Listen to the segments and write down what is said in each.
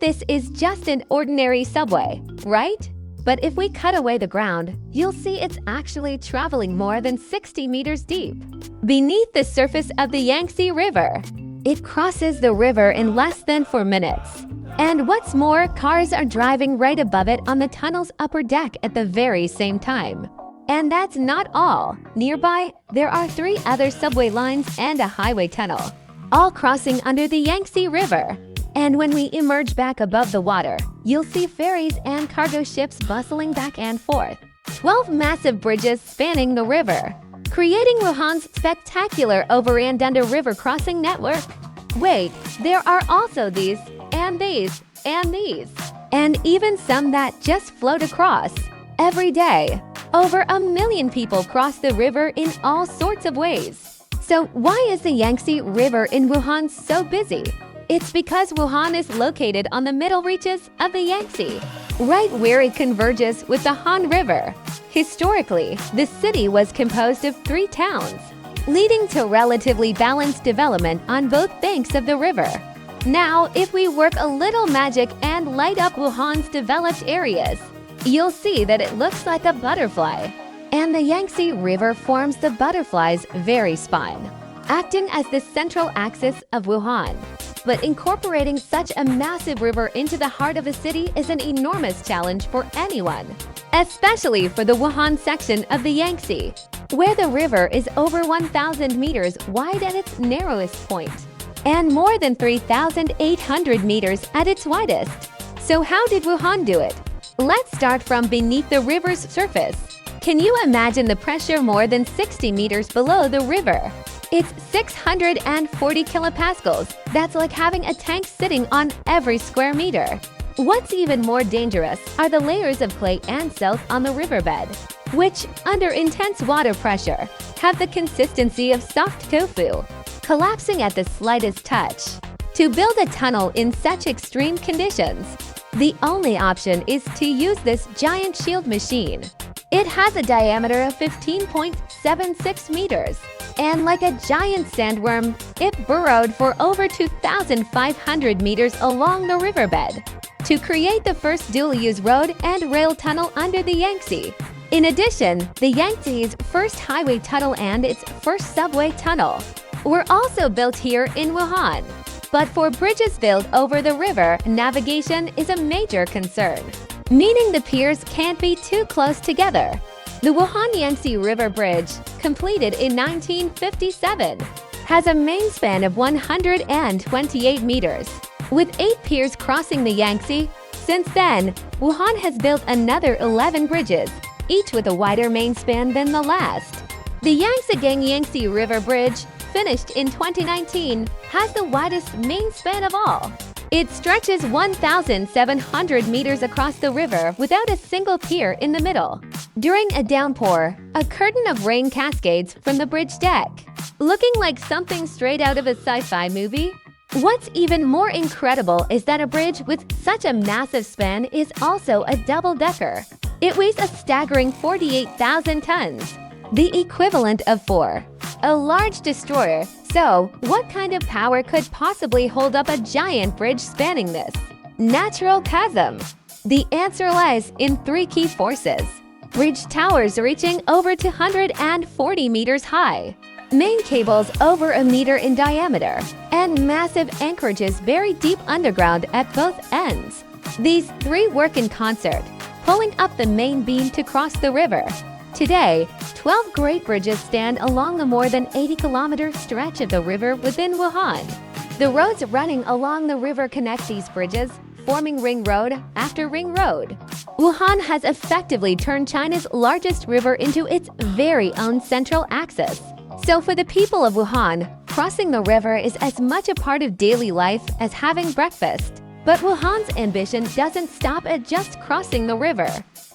this is just an ordinary subway, right? But if we cut away the ground, you'll see it's actually traveling more than 60 meters deep beneath the surface of the Yangtze River. It crosses the river in less than 4 minutes. And what's more, cars are driving right above it on the tunnel's upper deck at the very same time. And that's not all. Nearby, there are 3 other subway lines and a highway tunnel, all crossing under the Yangtze River. And when we emerge back above the water, you'll see ferries and cargo ships bustling back and forth. 12 massive bridges spanning the river, creating Wuhan's spectacular over and under river crossing network. Wait, there are also these, and these, and these, and even some that just float across. Every day, over 1 million people cross the river in all sorts of ways. So why is the Yangtze River in Wuhan so busy? It's because Wuhan is located on the middle reaches of the Yangtze, right where it converges with the Han River. Historically, the city was composed of 3 towns, leading to relatively balanced development on both banks of the river. Now, if we work a little magic and light up Wuhan's developed areas, you'll see that it looks like a butterfly. And the Yangtze River forms the butterfly's very spine, acting as the central axis of Wuhan. But incorporating such a massive river into the heart of a city is an enormous challenge for anyone, especially for the Wuhan section of the Yangtze, where the river is over 1,000 meters wide at its narrowest point, and more than 3,800 meters at its widest. So how did Wuhan do it? Let's start from beneath the river's surface. Can you imagine the pressure more than 60 meters below the river? It's 640 kilopascals. That's like having a tank sitting on every square meter. What's even more dangerous are the layers of clay and silt on the riverbed, which, under intense water pressure, have the consistency of soft tofu, collapsing at the slightest touch. To build a tunnel in such extreme conditions, the only option is to use this giant shield machine. It has a diameter of 15.76 meters, and like a giant sandworm, it burrowed for over 2,500 meters along the riverbed to create the first dual-use road and rail tunnel under the Yangtze. In addition, the Yangtze's first highway tunnel and its first subway tunnel were also built here in Wuhan. But for bridges built over the river, navigation is a major concern, meaning the piers can't be too close together. The Wuhan Yangtze River Bridge, completed in 1957, has a main span of 128 meters, with 8 piers crossing the Yangtze. Since then, Wuhan has built another 11 bridges, each with a wider main span than the last. The Yangtze River Bridge, finished in 2019, has the widest main span of all. It stretches 1,700 meters across the river without a single pier in the middle. During a downpour, a curtain of rain cascades from the bridge deck, looking like something straight out of a sci-fi movie. What's even more incredible is that a bridge with such a massive span is also a double-decker. It weighs a staggering 48,000 tons, the equivalent of 4. A large destroyer. So, what kind of power could possibly hold up a giant bridge spanning this natural chasm? The answer lies in 3 key forces. Bridge towers reaching over 240 meters high, main cables over 1 meter in diameter, and massive anchorages buried deep underground at both ends. These 3 work in concert, pulling up the main beam to cross the river. Today, 12 great bridges stand along the more than 80-kilometer stretch of the river within Wuhan. The roads running along the river connect these bridges, forming ring road after ring road. Wuhan has effectively turned China's largest river into its very own central axis. So for the people of Wuhan, crossing the river is as much a part of daily life as having breakfast. But Wuhan's ambition doesn't stop at just crossing the river.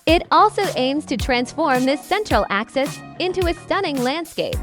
It also aims to transform this central axis into a stunning landscape,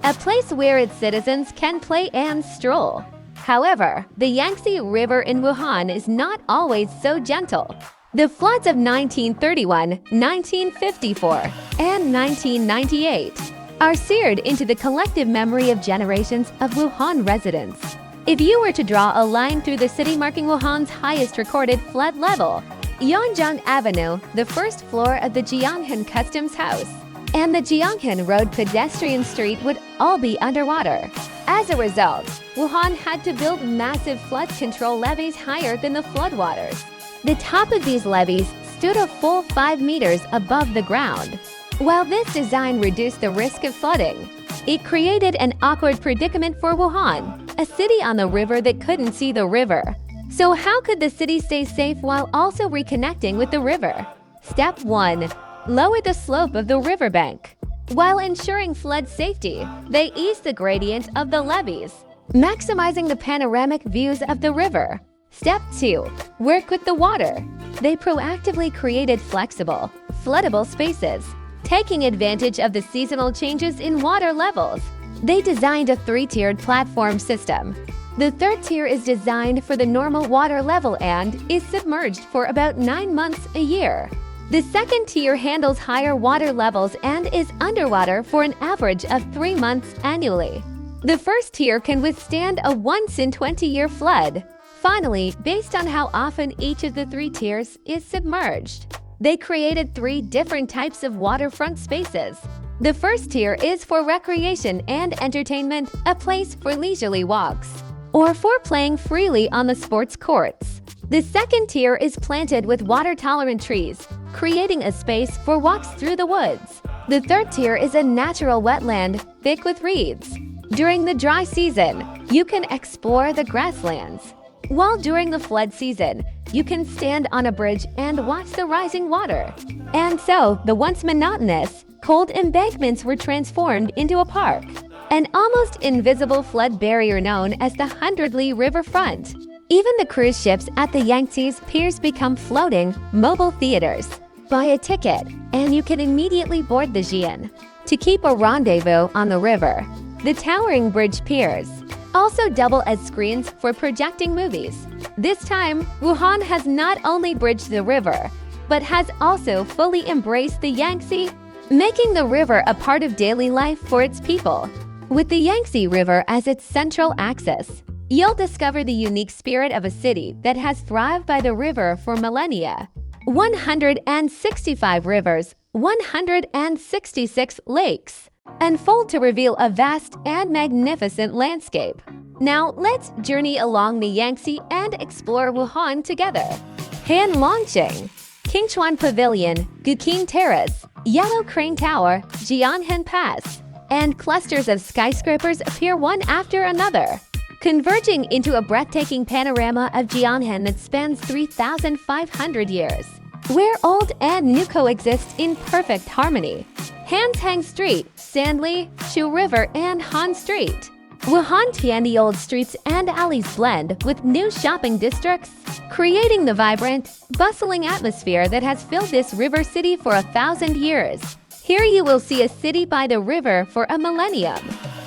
a place where its citizens can play and stroll. However, the Yangtze River in Wuhan is not always so gentle. The floods of 1931, 1954, and 1998 are seared into the collective memory of generations of Wuhan residents. If you were to draw a line through the city marking Wuhan's highest recorded flood level, Yangtze Avenue, the first floor of the Jianghan Customs House, and the Jianghan Road pedestrian street would all be underwater. As a result, Wuhan had to build massive flood control levees higher than the floodwaters. The top of these levees stood a full 5 meters above the ground. While this design reduced the risk of flooding, it created an awkward predicament for Wuhan, a city on the river that couldn't see the river. So how could the city stay safe while also reconnecting with the river? Step 1. Lower the slope of the riverbank. While ensuring flood safety, they eased the gradient of the levees, maximizing the panoramic views of the river. Step 2. Work with the water. They proactively created flexible, floodable spaces, taking advantage of the seasonal changes in water levels. They designed a 3-tiered platform system. The third tier is designed for the normal water level and is submerged for about 9 months a year. The second tier handles higher water levels and is underwater for an average of 3 months annually. The first tier can withstand a once-in-20-year flood. Finally, based on how often each of the 3 tiers is submerged, they created 3 different types of waterfront spaces. The first tier is for recreation and entertainment, a place for leisurely walks, or for playing freely on the sports courts. The second tier is planted with water-tolerant trees, creating a space for walks through the woods. The third tier is a natural wetland, thick with reeds. During the dry season, you can explore the grasslands, while during the flood season, you can stand on a bridge and watch the rising water. And so, the once monotonous, cold embankments were transformed into a park, an almost invisible flood barrier known as the Hundredly Riverfront. Even the cruise ships at the Yangtze's piers become floating, mobile theaters. Buy a ticket, and you can immediately board the Xian to keep a rendezvous on the river. The towering bridge piers also double as screens for projecting movies. This time, Wuhan has not only bridged the river, but has also fully embraced the Yangtze, making the river a part of daily life for its people. With the Yangtze River as its central axis, you'll discover the unique spirit of a city that has thrived by the river for millennia. 165 rivers, 166 lakes, unfold to reveal a vast and magnificent landscape. Now, let's journey along the Yangtze and explore Wuhan together. Han Longqing, Qingchuan Pavilion, Guqing Terrace, Yellow Crane Tower, Jianghan Pass, and clusters of skyscrapers appear one after another, converging into a breathtaking panorama of Jianghan that spans 3,500 years, where old and new coexist in perfect harmony. Hanshang Street, Sandli, Shu River, and Han Street. Wuhan Tiandi old streets and alleys blend with new shopping districts, creating the vibrant, bustling atmosphere that has filled this river city for 1,000 years. Here you will see a city by the river for a millennium,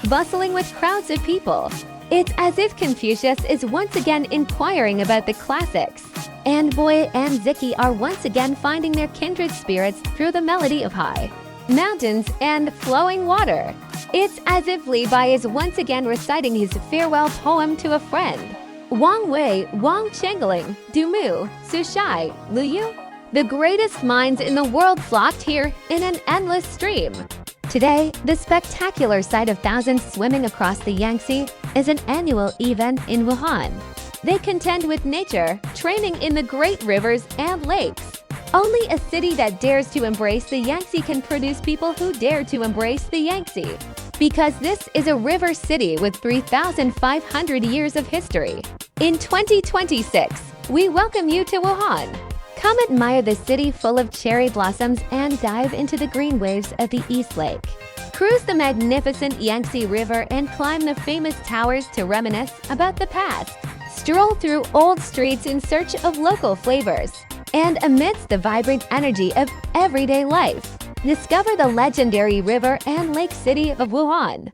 bustling with crowds of people. It's as if Confucius is once again inquiring about the classics, and Boy and Ziki are once again finding their kindred spirits through the melody of high mountains and flowing water. It's as if Li Bai is once again reciting his farewell poem to a friend. Wang Wei, Wang Chengling, Du Mu, Su Shai, Lu Yu. The greatest minds in the world flocked here in an endless stream. Today, the spectacular sight of thousands swimming across the Yangtze is an annual event in Wuhan. They contend with nature, training in the great rivers and lakes. Only a city that dares to embrace the Yangtze can produce people who dare to embrace the Yangtze. Because this is a river city with 3,500 years of history. In 2026, we welcome you to Wuhan. Come admire the city full of cherry blossoms and dive into the green waves of the East Lake. Cruise the magnificent Yangtze River and climb the famous towers to reminisce about the past. Stroll through old streets in search of local flavors. And amidst the vibrant energy of everyday life, discover the legendary river and lake city of Wuhan.